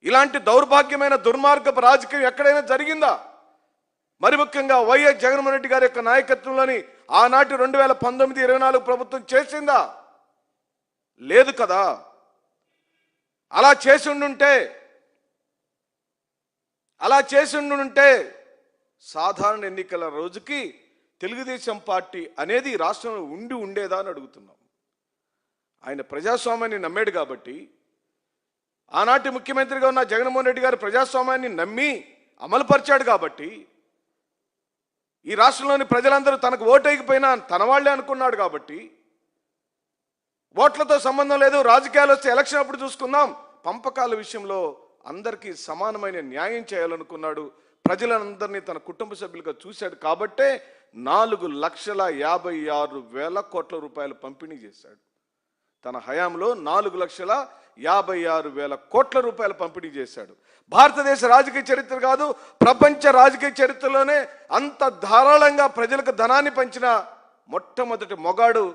ఇలాంటి దౌర్భాగ్యమైన దుర్మార్గపు రాజకీయం ఎక్కడైనా జరిగిందా? మరి ముఖ్యంగా వైఎస్ జగన్మోహన్ రెడ్డి గారి యొక్క నాయకత్వంలోని ఆనాటి 2019-24 ప్రభుత్వం చేసిందా? లేదు కదా. అలా చేసి ఉండుంటే సాధారణ ఎన్నికల రోజుకి తెలుగుదేశం పార్టీ అనేది రాష్ట్రంలో ఉండేదా అని అడుగుతున్నాం. ఆయన ప్రజాస్వామ్యాన్ని నమ్మాడు కాబట్టి, ఆనాటి ముఖ్యమంత్రిగా ఉన్న జగన్మోహన్ రెడ్డి గారు ప్రజాస్వామ్యాన్ని నమ్మి అమలుపరిచాడు కాబట్టి, ఈ రాష్ట్రంలోని ప్రజలందరూ తనకు ఓటేయకపోయినా తన వాళ్లే అనుకున్నాడు కాబట్టి, ఓట్లతో సంబంధం లేదు, రాజకీయాలు వస్తే ఎలక్షన్ అప్పుడు చూసుకుందాం, పంపకాల విషయంలో అందరికీ సమానమైన న్యాయం చేయాలనుకున్నాడు. ప్రజలందరినీ తన కుటుంబ సభ్యులుగా చూశాడు కాబట్టే 4,56,000 కోట్ల రూపాయలు పంపిణీ చేశాడు. తన హయాంలో 4,56,000 కోట్ల రూపాయలు పంపిణీ చేశాడు. భారతదేశ రాజకీయ చరిత్ర కాదు, ప్రపంచ రాజకీయ చరిత్రలోనే అంత ధారాళంగా ప్రజలకు ధనాన్ని పంచిన మొట్టమొదటి మొగాడు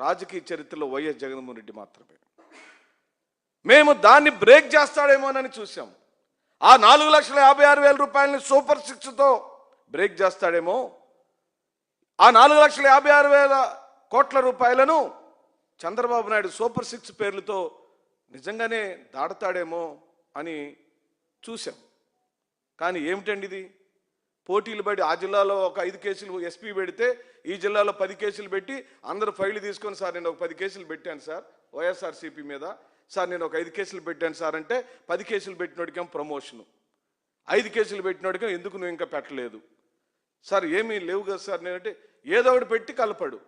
రాజకీయ చరిత్రలో వైఎస్ జగన్మోహన్ రెడ్డి మాత్రమే. మేము దాన్ని బ్రేక్ చేస్తాడేమోనని చూసాం. ఆ 4,56,000 రూపాయలని సూపర్ 6తో బ్రేక్ చేస్తాడేమో, ఆ 4,56,000 కోట్ల రూపాయలను చంద్రబాబు నాయుడు సూపర్ 6 పేర్లతో నిజంగానే దాడతాడేమో అని చూసాం. కానీ ఏమిటండి ఇది? పోటీలు పడి ఆ జిల్లాలో ఒక 5 కేసులు ఎస్పీ పెడితే ఈ జిల్లాలో 10 కేసులు పెట్టి అందరూ ఫైళ్లు తీసుకొని, సార్ నేను ఒక 10 కేసులు పెట్టాను సార్ వైఎస్ఆర్సీపీ మీద, సార్ నేను ఒక 5 కేసులు పెట్టాను సార్ అంటే 10 కేసులు పెట్టినోడికేం ప్రమోషను, 5 కేసులు పెట్టినోడికేం ఎందుకు నువ్వు ఇంకా పెట్టలేదు సార్, ఏమీ లేవు కదా సార్ నేనంటే ఏదో ఒకటి పెట్టి కలపడు.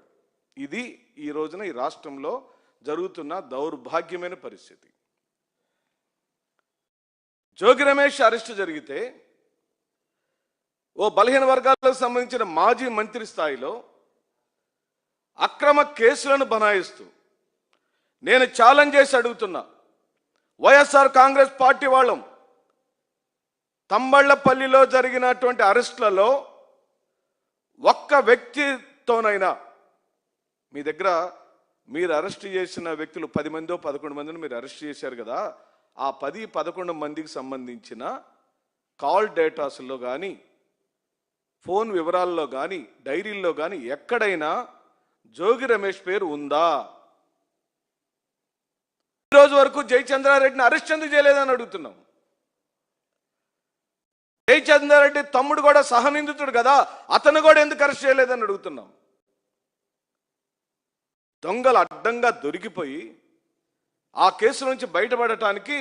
ఇది ఈ రోజున ఈ రాష్ట్రంలో జరుగుతున్న దౌర్భాగ్యమైన పరిస్థితి. జోగి రమేష్ అరెస్టు జరిగితే ఓ బలహీన వర్గాలకు సంబంధించిన మాజీ మంత్రి స్థాయిలో అక్రమ కేసులను బనాయిస్తూ నేను ఛాలెంజ్ చేసి అడుగుతున్నా, వైఎస్ఆర్ కాంగ్రెస్ పార్టీ వాళ్ళం తంబళ్లపల్లిలో జరిగినటువంటి అరెస్టులలో ఒక్క వ్యక్తితోనైనా మీ దగ్గర మీరు అరెస్ట్ చేసిన వ్యక్తులు 10 మందో 11 మందిని మీరు అరెస్ట్ చేశారు కదా, ఆ 10-11 మందికి సంబంధించిన కాల్ డేటాస్లో కానీ ఫోన్ వివరాల్లో కానీ డైరీల్లో కానీ ఎక్కడైనా జోగి రమేష్ పేరు ఉందా? ఈరోజు వరకు జయచంద్రారెడ్డిని అరెస్ట్ ఎందుకు చేయలేదని అడుగుతున్నాం. జయచంద్రారెడ్డి తమ్ముడు కూడా సహనిందితుడు కదా, అతను కూడా ఎందుకు అరెస్ట్ చేయలేదని అడుగుతున్నాం. దొంగలు అడ్డంగా దొరికిపోయి ఆ కేసు నుంచి బయటపడటానికి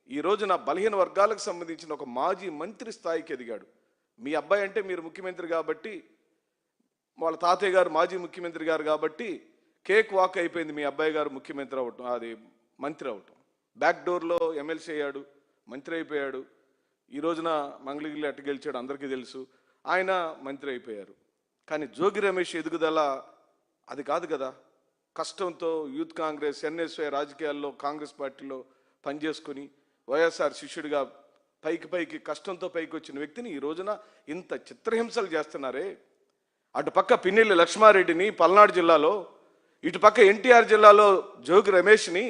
ఈ రోజున బలహీన వర్గాలకు సంబంధించిన ఒక మాజీ మంత్రి స్థాయికి ఎదిగాడు. మీ అబ్బాయి అంటే మీరు ముఖ్యమంత్రి కాబట్టి, వాళ్ళ తాతయ్య గారు మాజీ ముఖ్యమంత్రి గారు కాబట్టి కేక్ వాక్ అయిపోయింది మీ అబ్బాయి గారు ముఖ్యమంత్రి అవటం, అది మంత్రి అవటం. బ్యాక్ డోర్లో ఎమ్మెల్సీ అయ్యాడు, మంత్రి అయిపోయాడు. ఈ రోజున మంగళగిరి అట్టు గెలిచాడు, అందరికీ తెలుసు. ఆయన మంత్రి అయిపోయారు. కానీ జోగి రమేష్ ఎదుగుదల అది కాదు కదా. కష్టంతో యూత్ కాంగ్రెస్, ఎన్ఎస్వై రాజకీయాల్లో కాంగ్రెస్ పార్టీలో పనిచేసుకుని వైఎస్ఆర్ శిష్యుడిగా పైకి కష్టంతో పైకి వచ్చిన వ్యక్తిని ఈ రోజున ఇంత చిత్రహింసలు చేస్తున్నారే. అటుపక్క పిన్నెల్లి లక్ష్మారెడ్డిని పల్నాడు జిల్లాలో, ఇటుపక్క ఎన్టీఆర్ జిల్లాలో జోగి రమేష్ని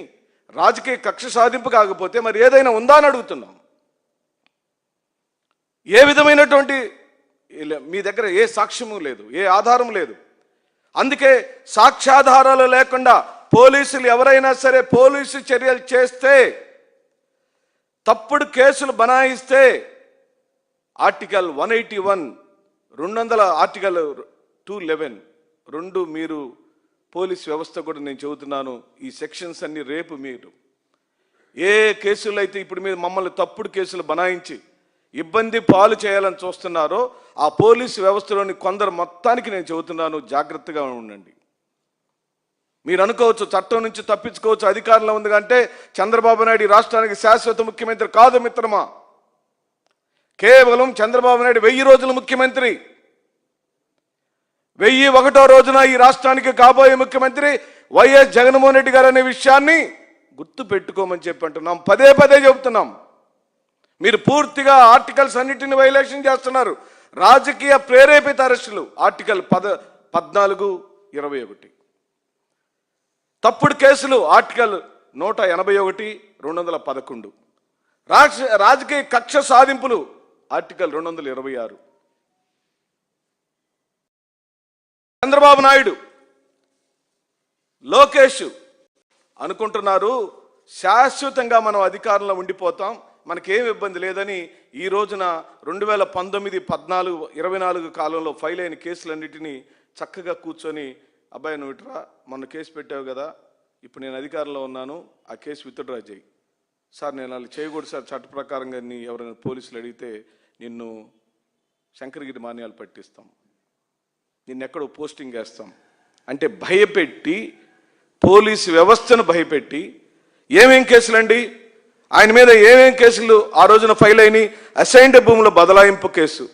రాజకీయ కక్ష సాధింపు కాకపోతే మరి ఏదైనా ఉందా అని అడుగుతున్నాం. ఏ విధమైనటువంటి మీ దగ్గర ఏ సాక్ష్యము లేదు, ఏ ఆధారం లేదు. అందుకే సాక్ష్యాధారాలు లేకుండా పోలీసులు ఎవరైనా సరే పోలీసు చర్యలు చేస్తే, తప్పుడు కేసులు బనాయిస్తే ఆర్టికల్ 181, 200 ఆర్టికల్ 211 మీరు పోలీస్ వ్యవస్థ కూడా నేను చెబుతున్నాను, ఈ సెక్షన్స్ అన్ని రేపు మీరు ఏ కేసులు అయితే ఇప్పుడు మీరు మమ్మల్ని తప్పుడు కేసులు బనాయించి ఇబ్బంది పాలు చేయాలని చూస్తున్నారో ఆ పోలీసు వ్యవస్థలోని కొందరు మొత్తానికి నేను చెబుతున్నాను, జాగ్రత్తగా ఉండండి. మీరు అనుకోవచ్చు చట్టం నుంచి తప్పించుకోవచ్చు, అధికారంలో ఉంది అంటే చంద్రబాబు నాయుడు రాష్ట్రానికి శాశ్వత ముఖ్యమంత్రి కాదు మిత్రమా. కేవలం చంద్రబాబు నాయుడు 1000 రోజులు ముఖ్యమంత్రి. 1001వ రోజున ఈ రాష్ట్రానికి కాబోయే ముఖ్యమంత్రి వైఎస్ జగన్మోహన్ రెడ్డి గారు అనే విషయాన్ని గుర్తు పెట్టుకోమని చెప్పి అంటున్నాం, పదే చెబుతున్నాం. మీరు పూర్తిగా ఆర్టికల్స్ అన్నిటిని వైలేషన్ చేస్తున్నారు. రాజకీయ ప్రేరేపిత అరెస్టులు ఆర్టికల్ 14, 21, తప్పుడు కేసులు ఆర్టికల్ 181, 211, రాజకీయ కక్ష సాధింపులు ఆర్టికల్ 226. చంద్రబాబు నాయుడు, లోకేష్ అనుకుంటున్నారు శాశ్వతంగా మనం అధికారంలో ఉండిపోతాం, మనకేం ఇబ్బంది లేదని. ఈ రోజున 2019, 14, 24 కాలంలో ఫైల్ అయిన కేసులన్నిటినీ చక్కగా కూర్చొని, అబ్బాయి నువ్వు ఇట్రా, మొన్న కేసు పెట్టావు కదా, ఇప్పుడు నేను అధికారంలో ఉన్నాను, ఆ కేసు విత్డ్రా చేయి. సార్ నేను అలా చేయకూడదు సార్, చట్ట ప్రకారంగా ఎవరైనా పోలీసులు అడిగితే నిన్ను శంకరగిరి మాన్యాలు పట్టిస్తాం, నిన్నెక్కడో పోస్టింగ్ వేస్తాం అంటే భయపెట్టి, పోలీసు వ్యవస్థను భయపెట్టి. ఏమేం కేసులండి ఆయన మీద? ఏమేం కేసులు ఆ రోజున ఫైల్ అయినాయి? అసైన్డ్ భూముల బదలాయింపు కేసు,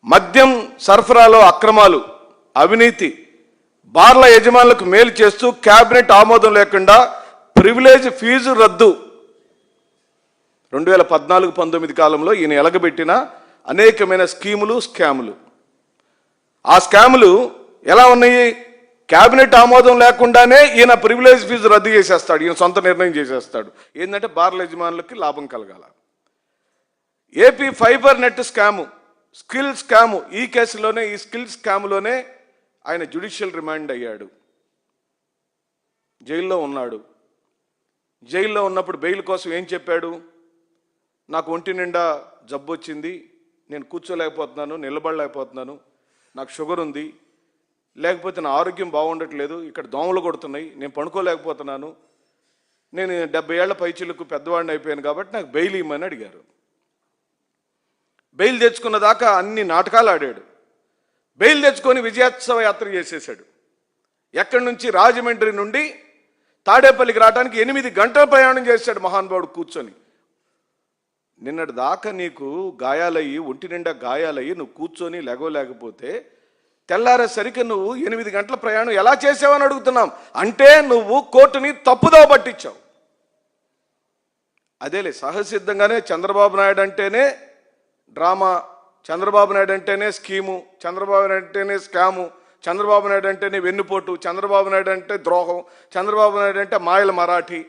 మద్యం సరఫరాలో అక్రమాలు, అవినీతి, బార్ల యజమానులకు మేలు చేస్తూ క్యాబినెట్ ఆమోదం లేకుండా ప్రివిలేజ్ ఫీజు రద్దు. 2014-19 కాలంలో ఈయన ఎలగబెట్టిన అనేకమైన స్కీములు, స్కాములు. ఆ స్కాములు ఎలా ఉన్నాయి? క్యాబినెట్ ఆమోదం లేకుండానే ఈయన ప్రివిలేజ్ ఫీజు రద్దు చేసేస్తాడు, ఈయన సొంత నిర్ణయం చేసేస్తాడు. ఏంటంటే బార్ల యజమానులకి లాభం కలగాల. AP fibre net scam, skill scam, ఈ కేసులోనే, ఈ స్కిల్ స్కాములోనే ఆయన జ్యుడిషియల్ రిమాండ్ అయ్యాడు, జైల్లో ఉన్నాడు. జైల్లో ఉన్నప్పుడు బెయిల్ కోసం ఏం చెప్పాడు? నాకు ఒంటి నిండా జబ్బు వచ్చింది, నేను కూర్చోలేకపోతున్నాను, నిలబడలేకపోతున్నాను, నాకు షుగర్ ఉంది, లేకపోతే నా ఆరోగ్యం బాగుండట్లేదు, ఇక్కడ దోమలు కొడుతున్నాయి, నేను పడుకోలేకపోతున్నాను, నేను 70 ఏళ్ల పైచిలకు పెద్దవాడిని అయిపోయాను కాబట్టి నాకు బెయిల్ ఇవ్వమని అడిగారు. బెయిల్ తెచ్చుకున్న దాకా అన్ని నాటకాలు ఆడాడు. బెయిల్ తెచ్చుకొని విజయోత్సవ యాత్ర చేసేసాడు. ఎక్కడి నుంచి? రాజమండ్రి నుండి తాడేపల్లికి రావడానికి 8 గంటల ప్రయాణం చేశాడు మహానుభావుడు కూర్చొని. నిన్నటి దాకా నీకు గాయాలయ్యి, ఒంటి నిండా గాయాలయ్యి నువ్వు కూర్చొని లేకపోతే తెల్లారేసరికి నువ్వు 8 గంటల ప్రయాణం ఎలా చేసావని అడుగుతున్నాం. అంటే నువ్వు కోర్టుని తప్పుదో పట్టించావు. అదేలే, సహసిద్ధంగానే చంద్రబాబు నాయుడు అంటేనే డ్రామా, చంద్రబాబు నాయుడు అంటేనే స్కీము, చంద్రబాబు నాయుడు అంటేనే స్కాము, చంద్రబాబు నాయుడు అంటేనే వెన్నుపోటు, చంద్రబాబు నాయుడు అంటే ద్రోహం, చంద్రబాబు నాయుడు అంటే మాయల మరాఠీ.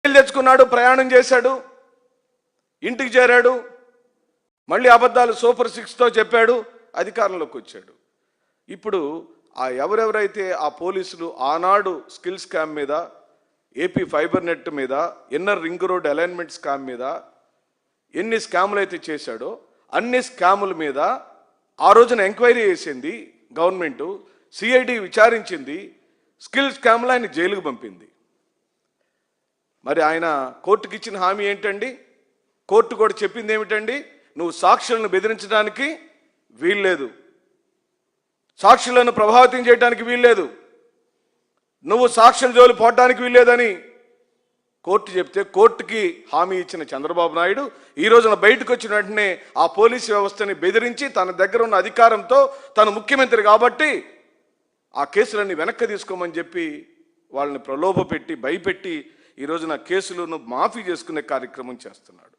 తెచ్చుకున్నాడు, ప్రయాణం చేశాడు, ఇంటికి చేరాడు, మళ్ళీ అబద్ధాలు సూపర్ 6తో చెప్పాడు, అధికారంలోకి వచ్చాడు. ఇప్పుడు ఆ ఎవరెవరైతే ఆ పోలీసులు ఆనాడు స్కిల్ స్కామ్ మీద, ఏపీ ఫైబర్ నెట్ మీద, inner ring road alignment scam మీద ఎన్ని స్కాములు అయితే చేశాడో అన్ని స్కాముల మీద ఆ రోజున ఎంక్వైరీ చేసింది గవర్నమెంటు, సిఐడి విచారించింది, స్కిల్ స్కామ్లో ఆయన జైలుకు పంపింది. మరి ఆయన కోర్టుకి ఇచ్చిన హామీ ఏంటండి? కోర్టు కూడా చెప్పింది ఏమిటండి? నువ్వు సాక్షులను బెదిరించడానికి వీల్లేదు, సాక్షులను ప్రభావితం చేయడానికి వీల్లేదు, నువ్వు సాక్షుల జోలు పోవడానికి వీల్లేదని కోర్టు చెప్తే, కోర్టుకి హామీ ఇచ్చిన చంద్రబాబు నాయుడు ఈ రోజున బయటకు వచ్చిన వెంటనే ఆ పోలీసు వ్యవస్థని బెదిరించి తన దగ్గర ఉన్న అధికారంతో, తను ముఖ్యమంత్రి కాబట్టి ఆ కేసులన్నీ వెనక్కి తీసుకోమని చెప్పి వాళ్ళని ప్రలోభపెట్టి, భయపెట్టి ఈ రోజున కేసులను మాఫీ చేసుకునే కార్యక్రమం చేస్తున్నాడు.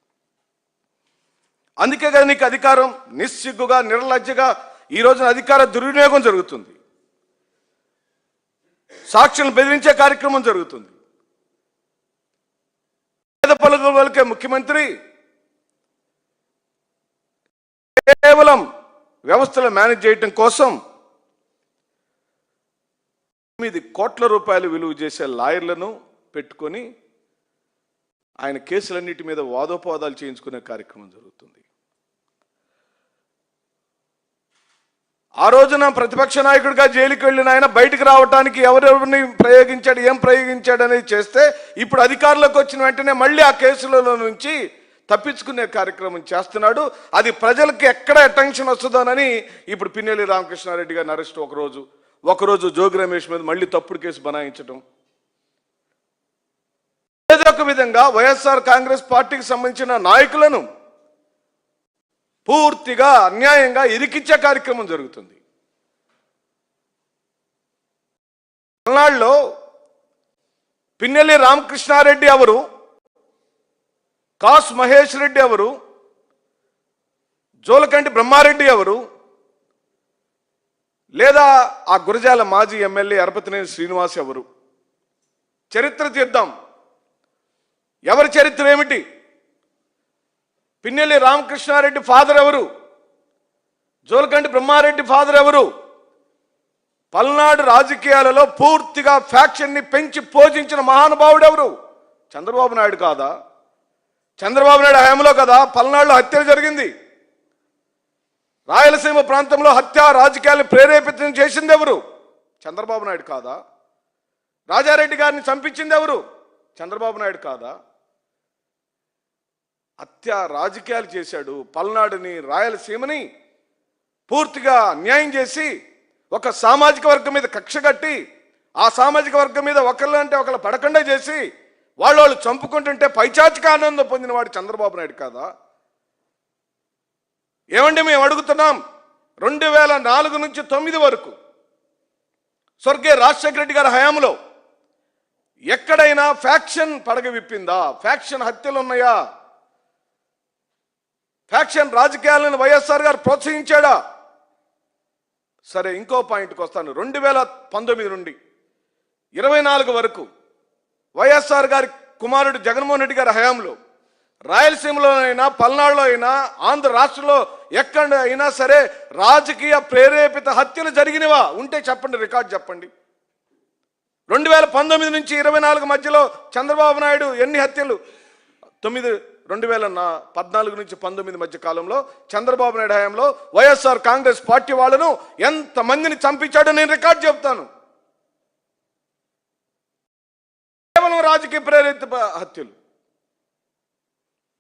అందుకే కదా నీకు అధికారం నిస్సిగ్గుగా, నిర్లజ్జగా ఈ రోజున అధికార దుర్వినియోగం జరుగుతుంది, సాక్షులను బెదిరించే కార్యక్రమం జరుగుతుంది. పేద పలుకులకే ముఖ్యమంత్రి కేవలం వ్యవస్థలు మేనేజ్ చేయటం కోసం 9 కోట్ల రూపాయలు విలువ చేసే లాయర్లను పెట్టుకొని ఆయన కేసులన్నిటి మీద వాదోపవాదాలు చేయించుకునే కార్యక్రమం జరుగుతుంది. ఆ రోజున ప్రతిపక్ష నాయకుడిగా జైలుకి వెళ్ళిన ఆయన బయటకు రావడానికి ఎవరెవరిని ప్రయోగించాడు, ఏం ప్రయోగించాడు అనేది చేస్తే, ఇప్పుడు అధికారంలోకి వచ్చిన వెంటనే మళ్ళీ ఆ కేసులలో నుంచి తప్పించుకునే కార్యక్రమం చేస్తున్నాడు. అది ప్రజలకు ఎక్కడ అటెన్షన్ వస్తుందోనని ఇప్పుడు పిన్నెల్లి రామకృష్ణారెడ్డి గారిని అరెస్ట్ ఒకరోజు జోగి రమేష్ మీద మళ్ళీ తప్పుడు కేసు బనాయించడం. ఏదో ఒక విధంగా వైఎస్ఆర్ కాంగ్రెస్ పార్టీకి సంబంధించిన నాయకులను పూర్తిగా అన్యాయంగా ఇరికిచ్చే కార్యక్రమం జరుగుతుంది. పల్నాడులో పిన్నెల్లి రామకృష్ణారెడ్డి ఎవరు, కాసు మహేష్ రెడ్డి ఎవరు, జోలకంటి బ్రహ్మారెడ్డి ఎవరు, లేదా ఆ గురజాల మాజీ ఎమ్మెల్యే అరపతినేని శ్రీనివాస్ ఎవరు? చరిత్ర తీద్దాం. ఎవరి చరిత్ర ఏమిటి? పిన్నెల్లి రామకృష్ణారెడ్డి ఫాదర్ ఎవరు? జోలకంటి బ్రహ్మారెడ్డి ఫాదర్ ఎవరు? పల్నాడు రాజకీయాలలో పూర్తిగా ఫ్యాక్షన్ని పెంచి పోషించిన మహానుభావుడు ఎవరు? చంద్రబాబు నాయుడు కాదా? చంద్రబాబు నాయుడు హయాంలో కదా పల్నాడులో హత్య జరిగింది. రాయలసీమ ప్రాంతంలో హత్య రాజకీయాలను ప్రేరేపితం చేసింది ఎవరు? చంద్రబాబు నాయుడు కాదా? రాజారెడ్డి గారిని చంపించింది ఎవరు? చంద్రబాబు నాయుడు కాదా? హత్య రాజకీయాలు చేశాడు. పల్నాడుని రాయలసీమని పూర్తిగా అన్యాయం చేసి ఒక సామాజిక వర్గం మీద కక్ష కట్టి ఆ సామాజిక వర్గం మీద ఒకళ్ళు అంటే ఒకళ్ళు పడకుండా చేసి వాళ్ళు చంపుకుంటుంటే పైచాచిక ఆనందం పొందిన వాడు చంద్రబాబు నాయుడు కాదా? ఏమండి మేము అడుగుతున్నాం, 2004 నుంచి 2009 వరకు స్వర్గీయ రాజశేఖర రెడ్డి గారి హయాంలో ఎక్కడైనా ఫ్యాక్షన్ పడగ విప్పిందా? ఫ్యాక్షన్ హత్యలు ఉన్నాయా? ఫ్యాక్షన్ రాజకీయాలను వైఎస్ఆర్ గారు ప్రోత్సహించాడా? సరే, ఇంకో పాయింట్కి వస్తాను. 2019 నుండి 24 వరకు వైఎస్ఆర్ గారి కుమారుడు జగన్మోహన్ రెడ్డి గారి హయాంలో రాయలసీమలో అయినా పల్నాడులో అయినా ఆంధ్ర రాష్ట్రంలో ఎక్కడ అయినా సరే రాజకీయ ప్రేరేపిత హత్యలు జరిగినవా? ఉంటే చెప్పండి, రికార్డు చెప్పండి. 2019 నుంచి 24 మధ్యలో చంద్రబాబు నాయుడు ఎన్ని హత్యలు? 2014 నుంచి 19 మధ్య కాలంలో చంద్రబాబు నాయుడు హయాంలో వైఎస్ఆర్ కాంగ్రెస్ పార్టీ వాళ్ళను ఎంతమందిని చంపించాడో నేను రికార్డు చెప్తాను. కేవలం రాజకీయ ప్రేరిత హత్యలు.